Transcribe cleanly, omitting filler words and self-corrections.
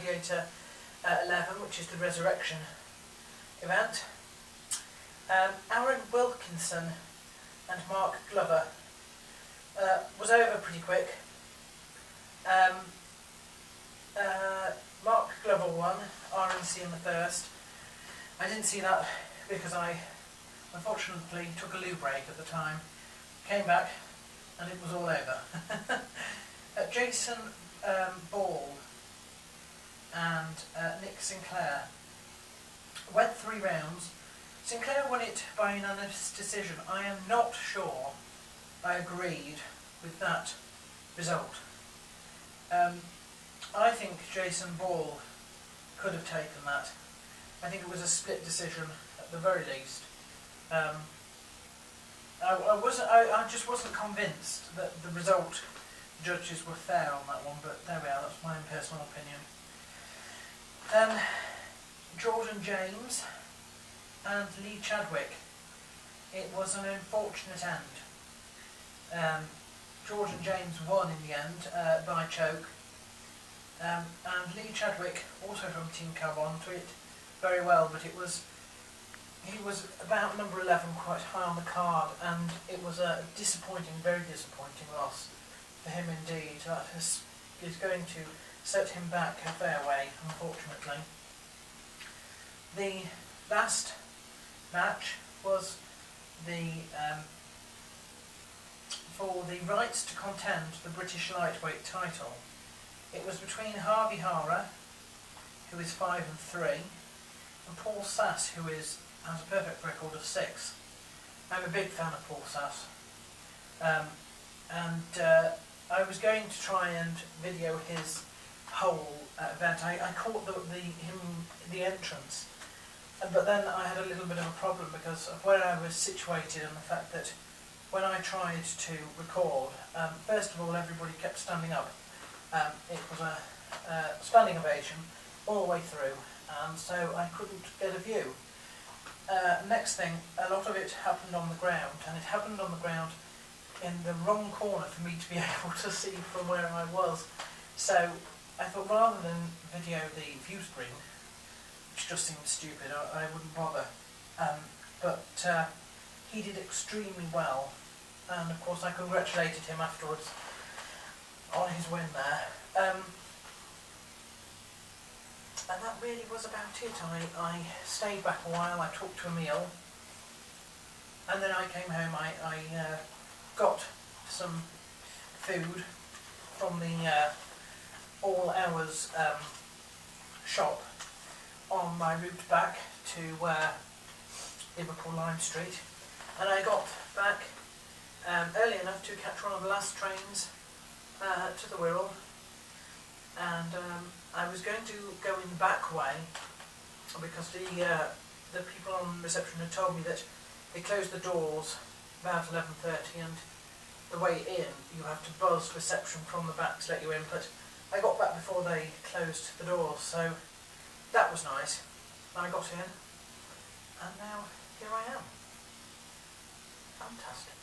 Gladiator 11, which is the Resurrection event. Aaron Wilkinson and Mark Glover was over pretty quick. Mark Glover won, RNC in the first. I didn't see that because I unfortunately took a loo break at the time, came back and it was all over. Jason Ball and Nick Sinclair went 3 rounds. Sinclair won it by unanimous decision. I am not sure I agreed with that result. I think Jason Ball could have taken that. I think it was a split decision at the very least. I just wasn't convinced that the result judges were fair on that one, but there we are, that's my own personal opinion. Jordan James and Lee Chadwick. It was an unfortunate end. Jordan James won in the end by choke, and Lee Chadwick, also from Team Carbon, took it very well, but he was about number 11, quite high on the card, and it was a disappointing, very disappointing loss for him indeed. That is going to set him back a fair way, unfortunately. The last match was for the rights to contend the British lightweight title. It was between Harvey Hara, who is 5-3, and Paul Sass, who has a perfect record of 6. I'm a big fan of Paul Sass, and I was going to try and video his whole event. I caught the entrance, but then I had a little bit of a problem because of where I was situated and the fact that when I tried to record, first of all everybody kept standing up. It was a standing ovation all the way through, and so I couldn't get a view. Next thing, a lot of it happened on the ground, and it happened on the ground in the wrong corner for me to be able to see from where I was. So I thought rather than video the view screen, which just seemed stupid, I wouldn't bother. But he did extremely well, and of course I congratulated him afterwards on his win there. And that really was about it. I stayed back a while, I took to a meal, and then I came home. I got some food from the All Hours shop on my route back to Liverpool Lime Street, and I got back early enough to catch one of the last trains to the Wirral, and I was going to go in the back way because the people on reception had told me that they closed the doors about 11:30, and the way in you have to buzz reception from the back to let you in, but I got back before they closed the doors, so that was nice. I got in, and now here I am. Fantastic.